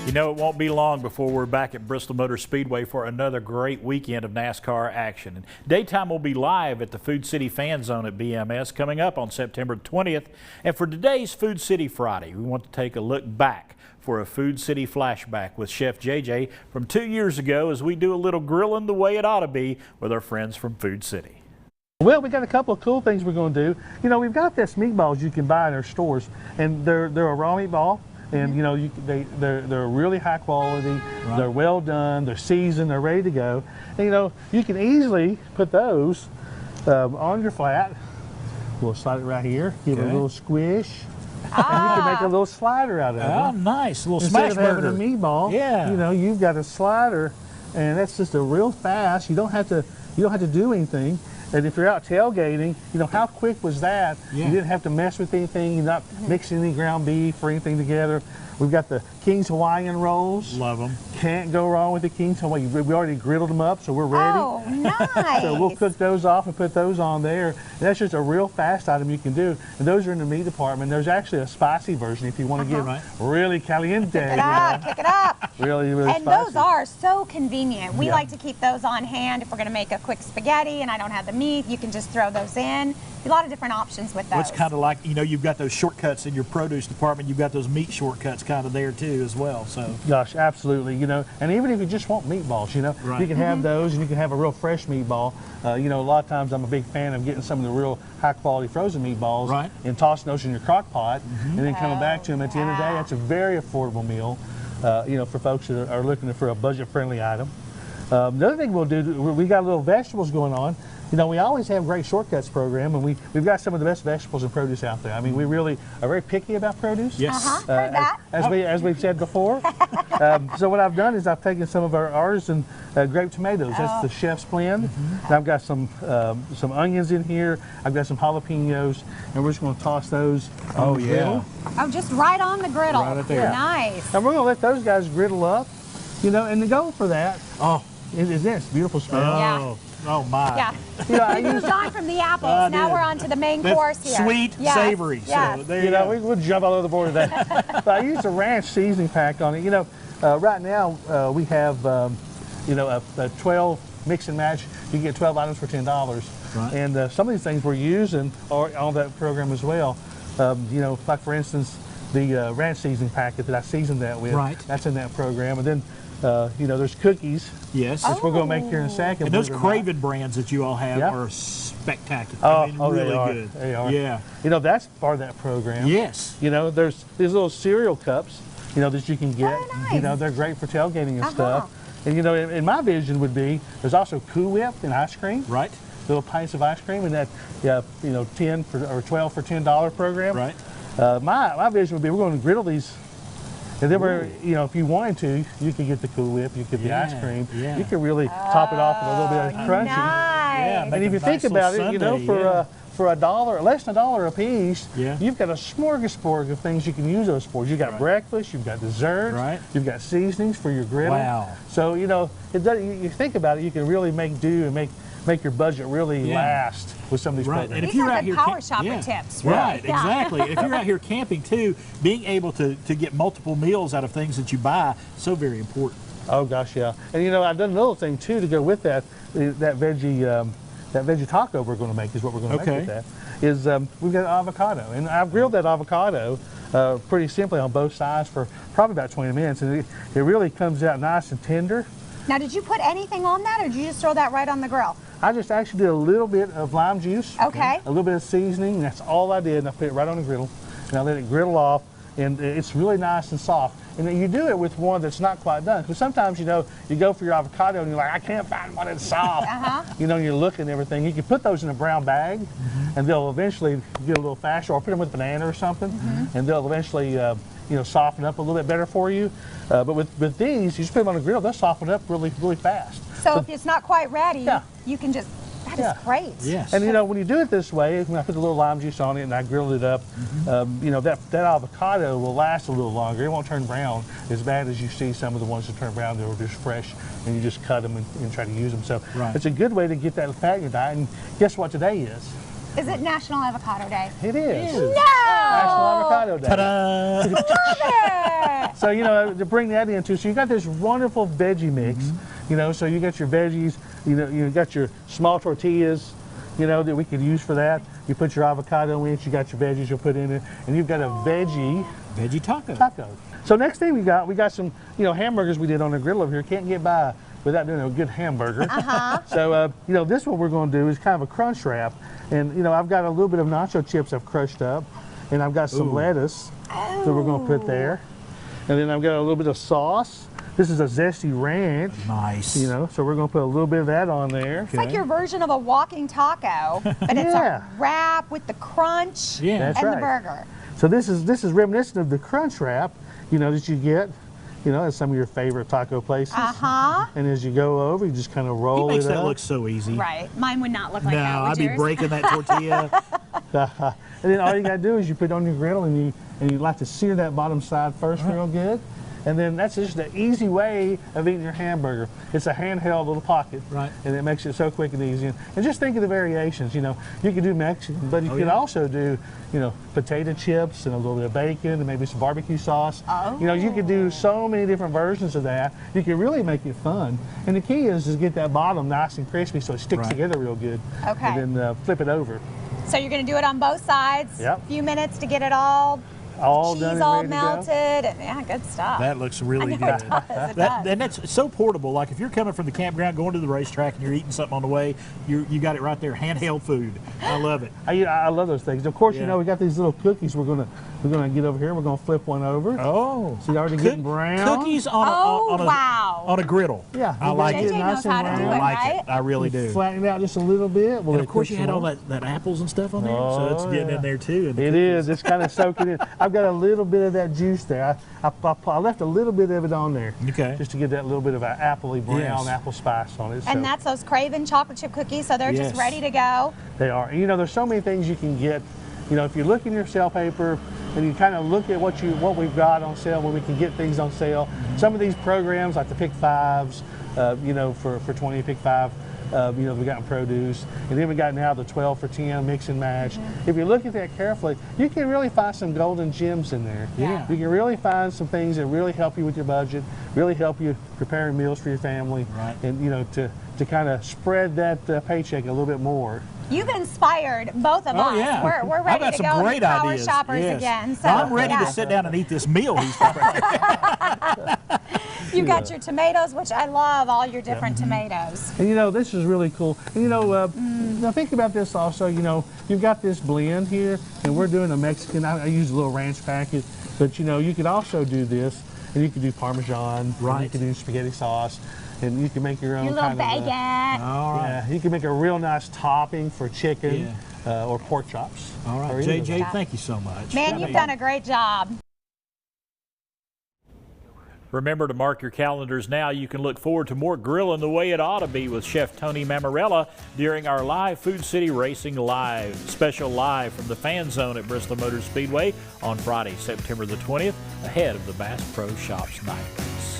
You know, it won't be long before we're back at Bristol Motor Speedway for another great weekend of NASCAR action. And daytime will be live at the Food City Fan Zone at BMS coming up on September 20th. And for today's Food City Friday, we want to take a look back for a Food City flashback with Chef JJ from 2 years ago as we do a little grilling the way it ought to be with our friends from Food City. Well, we got a couple of cool things we're going to do. You know, we've got this meatballs you can buy in our stores, and they're a raw meatball. And you know, they're really high quality. Right. They're well done. They're seasoned. They're ready to go. And you know, you can easily put those on your flat. We'll slide it right here. Give it a little squish, and you can make a little slider out of it. Oh, nice! A little Instead smash of burger. having a meatball, yeah. You know, you've got a slider, and that's just a real fast. You don't have to do anything. And if you're out tailgating, you know, how quick was that? Yeah. You didn't have to mess with anything. You're not mixing any ground beef or anything together. We've got the King's Hawaiian rolls. Love them. Can't go wrong with the King's Hawaiian. We already griddled them up, so we're ready. Oh, nice. So we'll cook those off and put those on there. And that's just a real fast item you can do. And those are in the meat department. There's actually a spicy version if you want to get really caliente. Kick it up, kick it up. Really and spicy. Those are so convenient. We like to keep those on hand if we're going to make a quick spaghetti and I don't have the meat. You can just throw those in. A lot of different options with those. Well, it's kind of like, you know, you've got those shortcuts in your produce department. You've got those meat shortcuts kind of there too as well. So gosh, absolutely. You know, and even if you just want meatballs, you know, you can have those, and you can have a real fresh meatball. You know, a lot of times I'm a big fan of getting some of the real high quality frozen meatballs and tossing those in your crock pot and then coming back to them at the end of the day. That's a very affordable meal, you know, for folks that are looking for a budget friendly item. The other thing we'll do, we got little vegetables going on. You know, we always have great shortcuts program, and we've got some of the best vegetables and produce out there. I mean, we really are very picky about produce. Yes. Heard that. As we've said before. So what I've done is I've taken some of our artisan grape tomatoes. That's the chef's blend. And I've got some onions in here. I've got some jalapenos, and we're just going to toss those on the griddle. Oh, just right on the griddle. Right there. Nice. And we're going to let those guys griddle up, you know, and the goal for that is this beautiful smell. Oh my. Yeah. You know, We moved on from the apples. Now we're on to the main course here. Sweet, savory. Yes. So there you know, we'll jump all over the board today. But I used a ranch seasoning pack on it. You know, right now we have, you know, a 12 mix and match. You can get 12 items for $10. Right. And some of these things we're using are on that program as well. You know, like for instance, the ranch seasoning packet that I seasoned that with. Right. That's in that program. And then you know, there's cookies. Yes. Which we're going to make here in a second. And those Craven brands that you all have are spectacular. Oh, I mean, really good. They are. Yeah. You know, that's part of that program. Yes. You know, there's these little cereal cups, you know, that you can get. Nice. You know, they're great for tailgating and stuff. And you know, in my vision would be, there's also Cool Whip and ice cream. Right. Little pints of ice cream in that, you know, 10 or 12 for $10 program. Right. My vision would be, we're going to griddle these. And then we're, you know, if you wanted to, you could get the Cool Whip, you could get the ice cream. Yeah. You could really top it off with a little bit of crunchy. Nice. Yeah, and if you think about it, you know, for $1, less than $1 a piece, you've got a smorgasbord of things you can use those for. You've got breakfast, you've got dessert, you've got seasonings for your griddle. Wow. So, you know, you think about it, you can really make do and make your budget really last with some of these programs. And if These you're are out good here power shopper tips. Right, exactly. If you're out here camping too, being able to get multiple meals out of things that you buy, so very important. Oh gosh, yeah. And you know, I've done another thing too to go with that. That veggie taco we're going to make is what we're going to make with that. Is we've got avocado, and I've grilled that avocado pretty simply on both sides for probably about 20 minutes, and it really comes out nice and tender. Now, did you put anything on that, or did you just throw that right on the grill? I just actually did a little bit of lime juice, a little bit of seasoning, and that's all I did, and I put it right on the griddle, and I let it griddle off, and it's really nice and soft. And you do it with one that's not quite done, because sometimes, you know, you go for your avocado and you're like, I can't find one that's soft. You know, you're looking and everything. You can put those in a brown bag, and they'll eventually get a little faster, or put them with banana or something, and they'll eventually you know, soften up a little bit better for you. But with these, you just put them on the grill, they'll soften up really, really fast. So if it's not quite ready, you can just, that is great. Yes. And you know, when you do it this way, when I put a little lime juice on it and I grilled it up, you know, that avocado will last a little longer. It won't turn brown as bad as you see some of the ones that turn brown. They were just fresh, and you just cut them and try to use them. So it's a good way to get that fat in your diet. And guess what today is? Is it National Avocado Day? It is. No! National Avocado Day. Ta-da! Love it! So, you know, to bring that into, so you got this wonderful veggie mix, you know, so you got your veggies, you know, you got your small tortillas, you know, that we could use for that. You put your avocado in it, you got your veggies you'll put in it, and you've got a veggie taco. So next thing we got some, you know, hamburgers we did on the grill over here. Can't get by without doing a good hamburger. So, you know, this one we're going to do is kind of a crunch wrap. And, you know, I've got a little bit of nacho chips I've crushed up, and I've got some lettuce that we're going to put there. And then I've got a little bit of sauce. This is a zesty ranch. Nice. You know, so we're going to put a little bit of that on there. It's like your version of a walking taco, but it's a wrap with the crunch and the burger. So this is reminiscent of the crunch wrap, you know, that you get, you know, at some of your favorite taco places. And as you go over, you just kind of roll it up. He makes that look so easy. Right. Mine would not look like that. No, I'd be breaking that tortilla. And then all you got to do is you put it on your griddle, and you like to sear that bottom side first real good. And then that's just the easy way of eating your hamburger. It's a handheld little pocket, and it makes it so quick and easy. And just think of the variations. You know, you could do Mexican, but you could also do, you know, potato chips and a little bit of bacon and maybe some barbecue sauce. You know, you could do so many different versions of that. You can really make it fun. And the key is get that bottom nice and crispy so it sticks together real good. And then flip it over. So you're going to do it on both sides. A few minutes to get it all done cheese all melted, and yeah, good stuff. That looks really good. It does. And that's so portable. Like if you're coming from the campground, going to the racetrack, and you're eating something on the way, you got it right there, handheld food. I love it. I love those things. Of course, you know, we got these little cookies. We're gonna get over here. We're gonna flip one over. Oh, so you're already getting brown. Cookies on a griddle. Yeah, I like JJ it. knows how to do it, I like it. I really do. Flatten it out just a little bit. And of course, you had all that apples and stuff on there, so it's getting in there too. It is. It's kind of soaking in. I've got a little bit of that juice there. I left a little bit of it on there. Just to get that little bit of an appley brown apple spice on it. And that's those Craven chocolate chip cookies, so they're just ready to go. They are. You know, there's so many things you can get. You know, if you look in your sale paper and you kind of look at what we've got on sale, where we can get things on sale. Some of these programs, like the Pick Fives, you know, for 20 Pick Five, you know, we got in produce, and then we got now the 12 for 10 mix and match. If you look at that carefully, you can really find some golden gems in there. You can really find some things that really help you with your budget, really help you preparing meals for your family, and you know, to kind of spread that paycheck a little bit more. You've inspired both of us. We're ready to go be power shoppers again. So I'm ready to sit down and eat this meal he's preparing. You've got your tomatoes, which I love, all your different tomatoes. And you know, this is really cool. And you know, now think about this also. You know, you've got this blend here, and we're doing a Mexican. I use a little ranch packet, but you know, you could also do this, and you could do Parmesan. You could do spaghetti sauce. And you can make your own your little baguette. Yeah, you can make a real nice topping for chicken or pork chops. All right, JJ, thank you so much. Man, you've done a great job. Remember to mark your calendars now. You can look forward to more grilling the way it ought to be with Chef Tony Mammarella during our live Food City Racing Live. Special live from the Fan Zone at Bristol Motor Speedway on Friday, September the 20th, ahead of the Bass Pro Shops Night Race.